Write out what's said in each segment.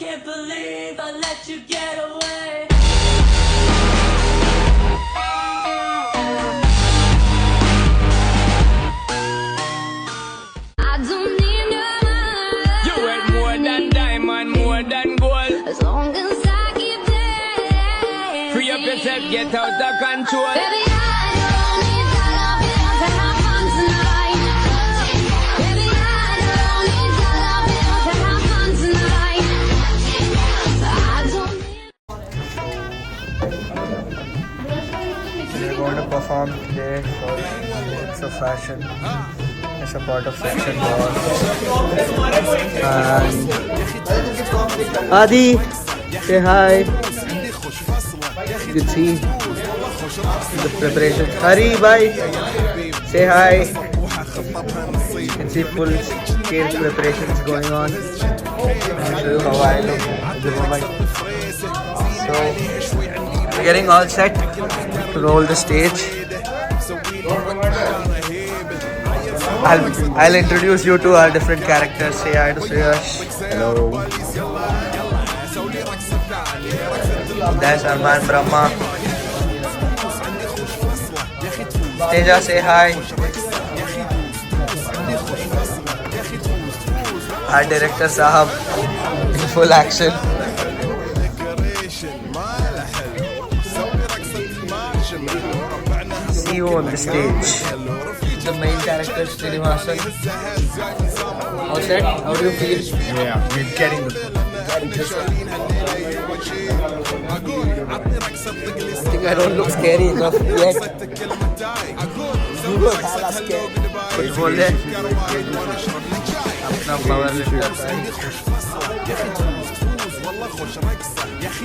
Can't believe I let you get away. I don't need no money. You worth more than diamond, more than gold. As long as I keep there. Free up yourself, get out of control. Baby, I don't need dollar bills to have fun tonight. Baby, I don't need dollar bills to have fun tonight. I don't need. We're going to perform today for It's a Fashion. It's a part of Section Boss. And Adi, say hi. You can see the preparation. Hari, bye. Say hi. You can see full scale preparations going on. I'll show you how I look at the moment. So, we're getting all set to roll the stage. I'll introduce you to our different characters. Say hi to Suyash. Hello. That's our man Brahma. Teja, say hi. Our director Sahab in full action. See you on the stage. The main character is Stree. All set? How do you feel? Yeah, we're getting the I think I don't look scary enough yet. You look hella scared. कुछ बोल दे अपना power lifter.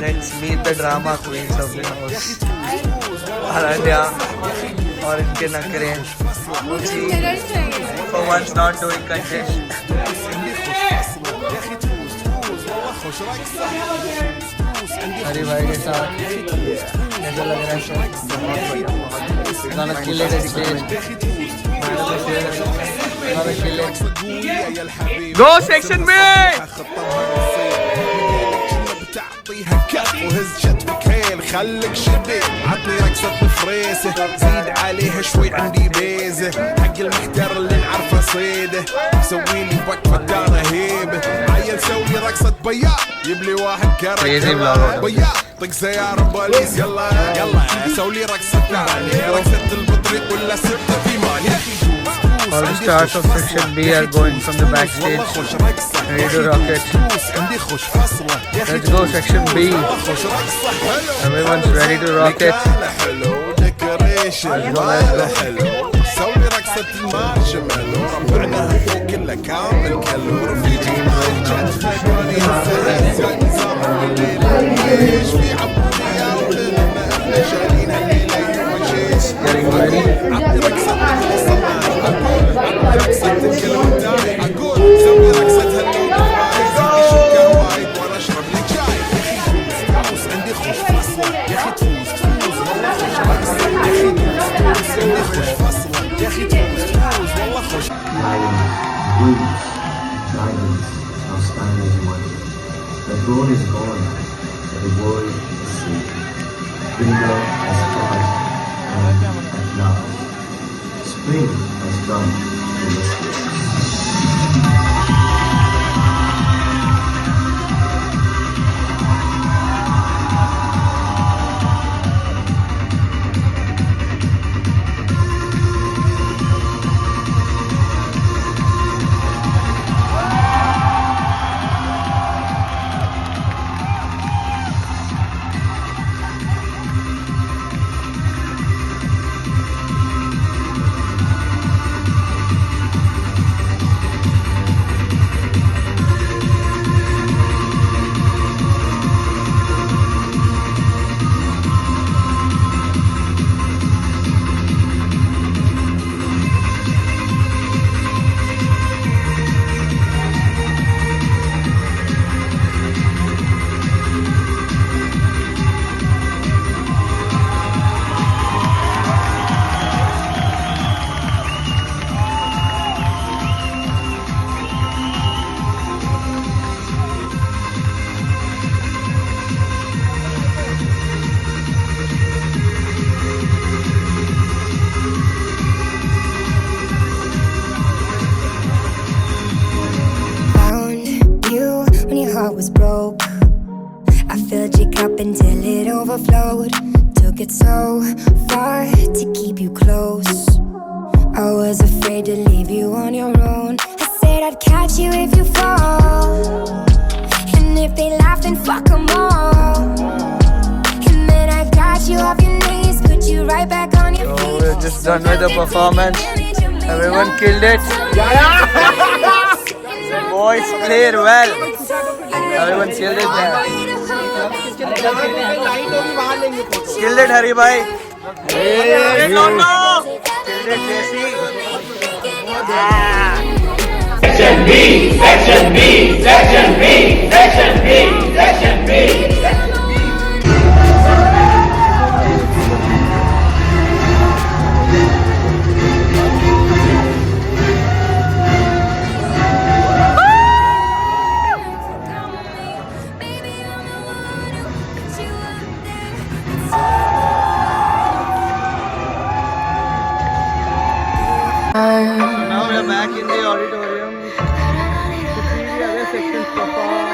Let's meet the drama queens of the house. Aranya और इनके नखरे. For once not doing contest. हरी भाई के साथ कैसा लग रहा है sir? Gonna kill it at stage. Gonna kill it. Go section B. وهز شتبكين خليك شدي عطني رقصة الفريسة زيد عليها شوي عندي بيزة حق المحتر اللي نعرفه صيده سويلي وقفة دارة هيبة عيل سوي رقصة بياض يبلي واحد كرة بياض طق سيارة بوليس يلا يلا سوي رقصة ثانية رقصة البطريق ولا ستة في مال يا أخي. All the stars of section B are going from the backstage, ready to rock it. Let's go section B. Everyone's ready to rock it. Let's go, let's go. سوي رقصة المارشميلو رفعناها فوق كله كامل كلو رفيجي ما يجد ليش في عبودي يا ولدنا احنا شايلين الليلة وجيش Getting ready. عطني رقصة الصباح عطني رقصة الكلمتاي اقول سوي رقصة هاللون الفايز عندي شكر وايد وانا اشرب لي جاي يا اخي فوز عندي خوش فصلة يا اخي تفوز والله خوش رقصة يا اخي تفوز عندي خوش فصلة يا اخي تفوز والله خوش Silence, outstanding one. The throne is gone, the world is asleep. Winter has gone, and at last, spring has come to rescue. heart was broke. I filled your cup until it overflowed. Took it so far to keep you close. I was afraid to leave you on your own. I said I'd catch you if you fall, and if they laugh then fuck them all. And then I got you off your knees, put you right back on your feet. We're just done with the performance. Everyone killed it. The boys played well. Everyone killed it there. Killed it, Hari bhai. Hey, no. Killed it, Jesse. Section B, Section B, Section B, Section B, Section B. Now we are back in the auditorium to see the other sections perform.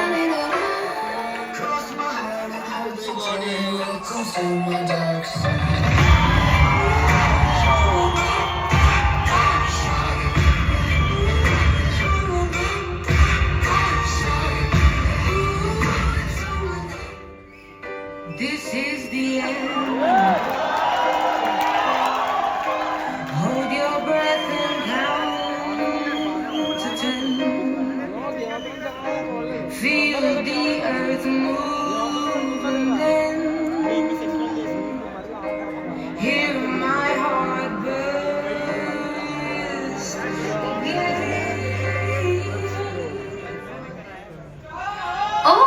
This is the end. Hold your breath and count to 10. Feel the earth move and then hear my heart burst again. Oh!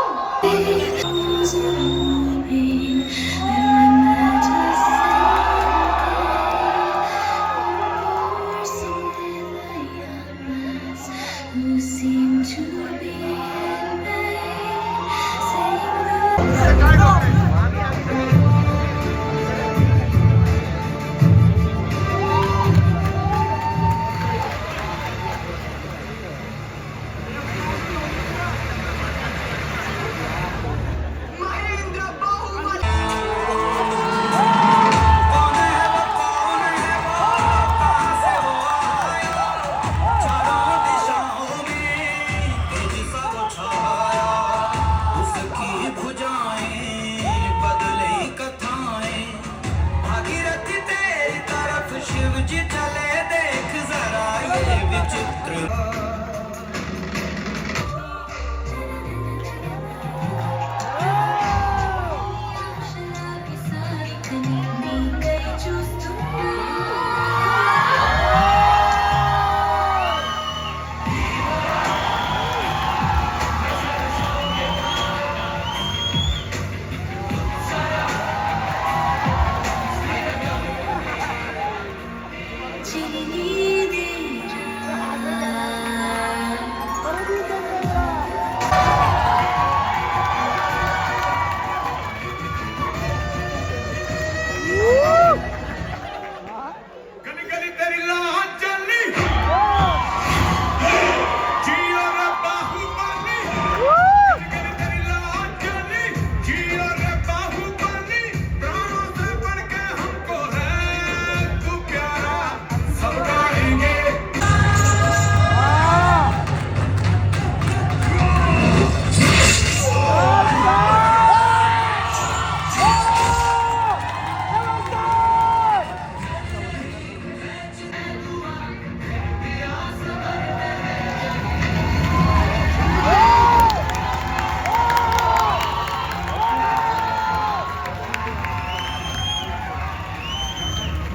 Who seem to be in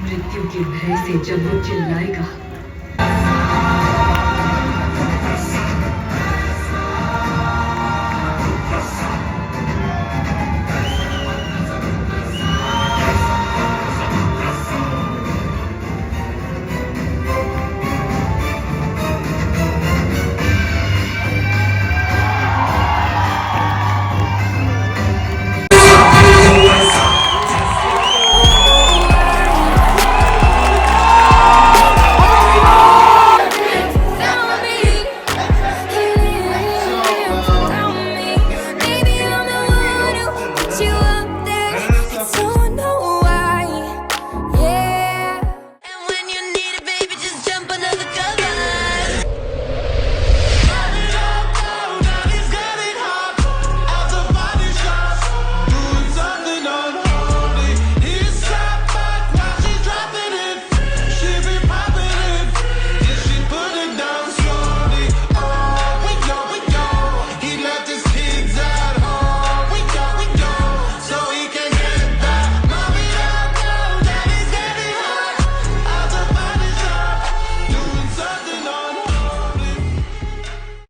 मृत्यु के भय से जब वो चिल्लाएगा